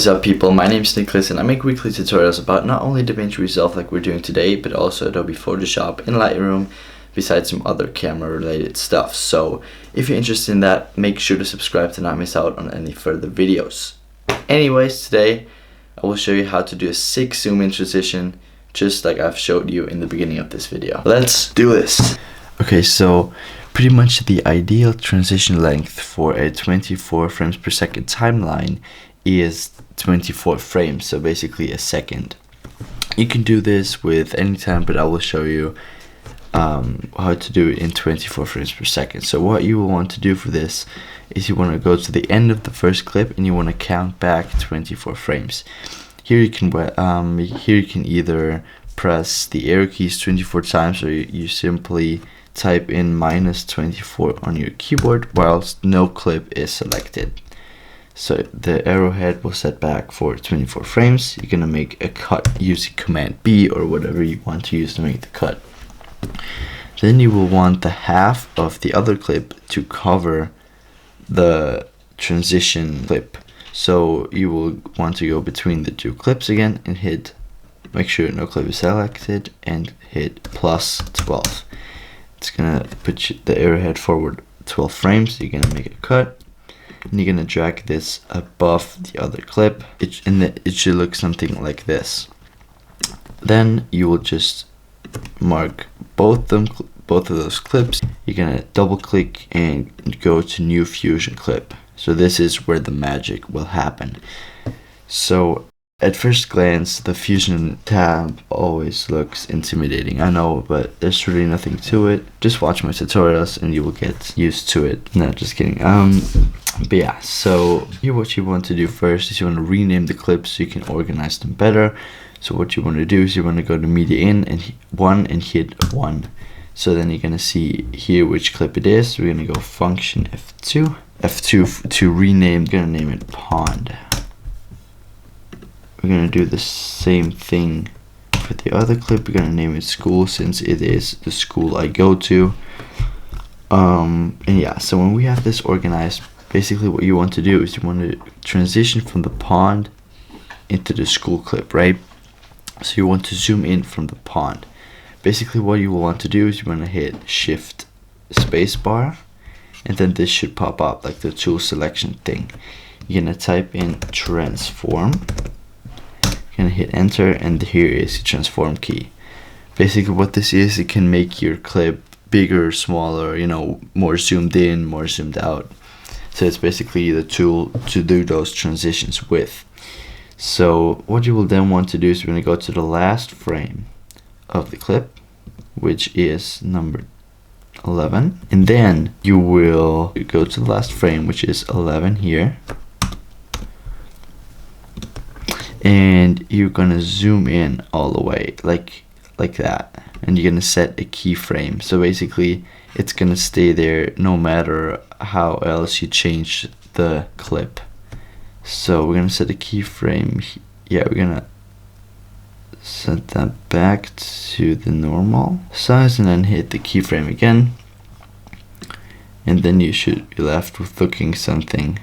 What is up, people? My name is Nicholas and I make weekly tutorials about not only Davinci Resolve like we're doing today, but also Adobe Photoshop and Lightroom, besides some other camera related stuff. So if you're interested in that, make sure to subscribe to not miss out on any further videos. Anyways, today I will show you how to do a sick zoom in transition, just like I've showed you in the beginning of this video. Let's do this. Okay, so pretty much the ideal transition length for a 24 frames per second timeline is 24 frames, so basically a second. You can do this with any time, but I will show you how to do it in 24 frames per second. So what you will want to do for this is you want to go to the end of the first clip and you want to count back 24 frames. Here you can either press the arrow keys 24 times, or you simply type in -24 on your keyboard whilst no clip is selected. So the arrowhead will set back for 24 frames. You're gonna make a cut using Command B or whatever you want to use to make the cut. Then you will want the half of the other clip to cover the transition clip. So you will want to go between the two clips again and make sure no clip is selected and hit +12. It's gonna put the arrowhead forward 12 frames. You're gonna make a cut and you're gonna drag this above the other clip. It should look something like this. Then you will just mark both of those clips. You're gonna double click and go to new fusion clip. So this is where the magic will happen. So at first glance, the fusion tab always looks intimidating, I know, but there's really nothing to it. Just watch my tutorials and you will get used to it. No, just kidding. But yeah, so what you want to do first is you want to rename the clips so you can organize them better. So what you want to do is you want to go to media in and hit 1. So then you're gonna see here which clip it is. We're gonna go function F2 to rename. We're gonna name it pond. We're gonna do the same thing for the other clip. We're gonna name it school since it is the school I go to. And yeah, so when we have this organized, basically what you want to do is you want to transition from the pond into the school clip, right? So you want to zoom in from the pond. Basically what you will want to do is you want to hit Shift spacebar, and then this should pop up like the tool selection thing. You're gonna type in transform. Gonna hit enter, and here is the transform key. Basically what this is, it can make your clip bigger, smaller, you know, more zoomed in, more zoomed out. So it's basically the tool to do those transitions with. So what you will then want to do is we're gonna go to the last frame of the clip, which is number 11, and then you will go to the last frame, which is 11 here. And you're gonna zoom in all the way like that, and you're gonna set a keyframe. So basically it's gonna stay there no matter how else you change the clip. So we're gonna set a keyframe. Yeah, we're gonna set that back to the normal size and then hit the keyframe again, and then you should be left with looking something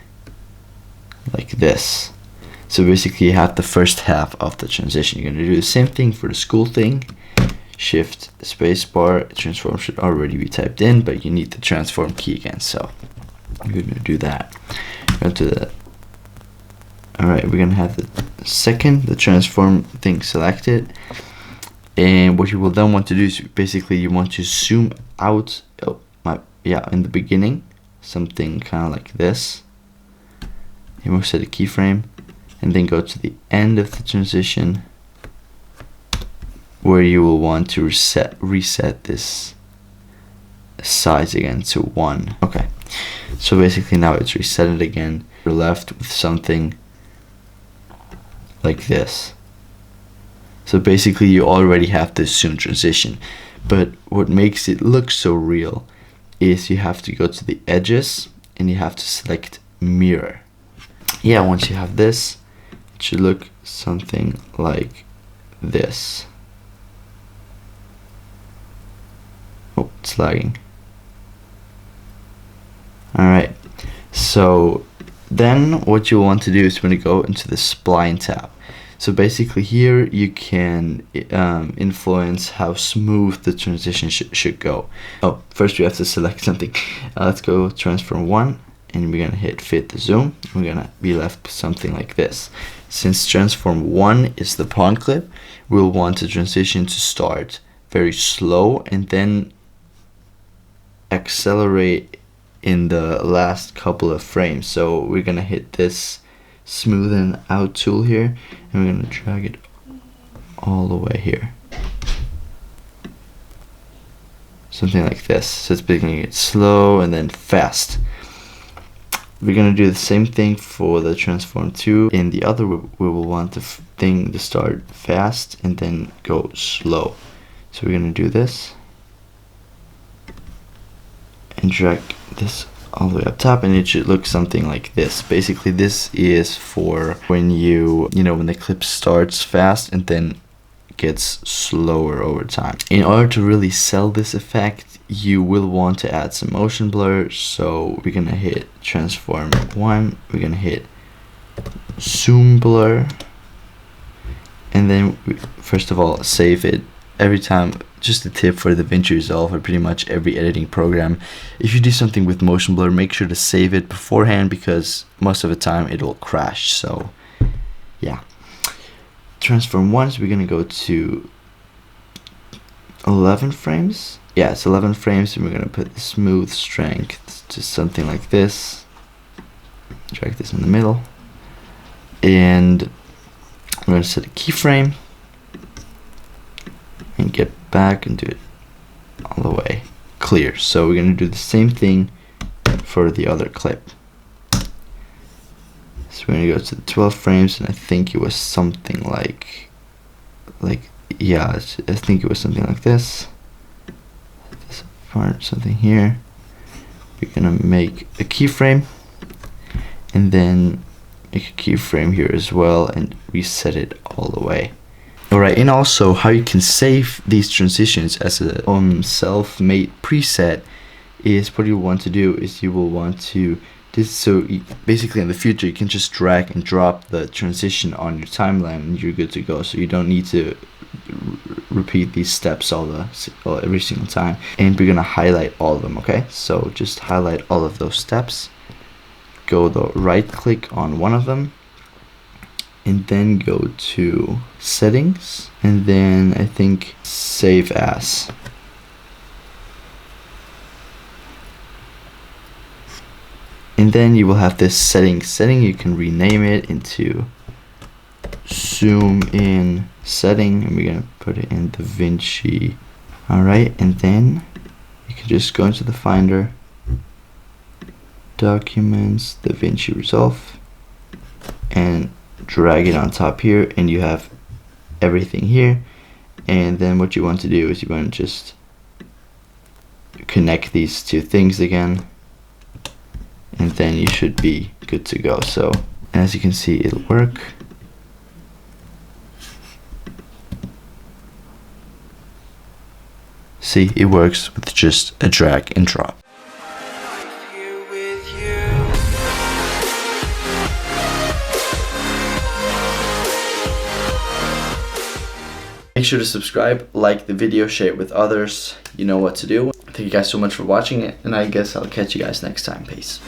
like this. So basically you have the first half of the transition. You're going to do the same thing for the school thing. Shift spacebar. Transform should already be typed in, but you need the transform key again. So I'm going to do that. Go to the. Alright, we're going to have the transform thing selected. And what you will then want to do is basically you want to zoom out. In the beginning, something kind of like this. You will set a keyframe. And then go to the end of the transition, where you will want to reset this size again to 1. Okay, so basically now it's reset it again. You're left with something like this. So basically you already have this zoom transition, but what makes it look so real is you have to go to the edges and you have to select mirror. Yeah, once you have this, it should look something like this. Oh, it's lagging. Alright, so Then what you want to do is when you go into the spline tab. So basically here you can influence how smooth the transition should go. Oh, first we have to select something. Let's go transform 1, and we're gonna hit fit the zoom. We're gonna be left with something like this. Since transform 1 is the pawn clip, we'll want the transition to start very slow and then accelerate in the last couple of frames. So we're gonna hit this smoothen out tool here, and we're gonna drag it all the way here, something like this. So it's beginning it slow and then fast. We're gonna do the same thing for the transform 2. In the other, we will want the thing to start fast and then go slow. So we're gonna do this and drag this all the way up top, and it should look something like this. Basically, this is for when when the clip starts fast and then gets slower over time. In order to really sell this effect, you will want to add some motion blur. So we're gonna hit transform 1, we're gonna hit zoom blur, and then first of all save it. Every time, just a tip for Davinci Resolve or pretty much every editing program, if you do something with motion blur, make sure to save it beforehand, because most of the time it will crash. So yeah, transform 1, so we're gonna go to 11 frames. Yeah, it's 11 frames, and we're gonna put the smooth strength to something like this. Drag this in the middle, and we're gonna set a keyframe and get back and do it all the way clear. So we're gonna do the same thing for the other clip. So we're gonna go to the 12 frames, and I think it was something like yeah, I think it was something like this. This part, something here. We're gonna make a keyframe, and then make a keyframe here as well, and reset it all the way. Alright, and also how you can save these transitions as a self-made preset is what you want to do is you will want to basically in the future you can just drag and drop the transition on your timeline and you're good to go. So you don't need to repeat these steps every single time. And we're gonna highlight all of them. Okay, so just highlight all of those steps, go right click on one of them, and then go to settings, and then I think save as. And then you will have this setting. You can rename it into zoom in setting, and we're gonna put it in Davinci. Alright, and then you can just go into the Finder, Documents, Davinci Resolve, and drag it on top here, and you have everything here. And then what you want to do is you want to just connect these two things again, and then you should be good to go. So as you can see, it'll work. See, it works with just a drag and drop. Make sure to subscribe, like the video, share it with others. You know what to do. Thank you guys so much for watching it, and I guess I'll catch you guys next time. Peace.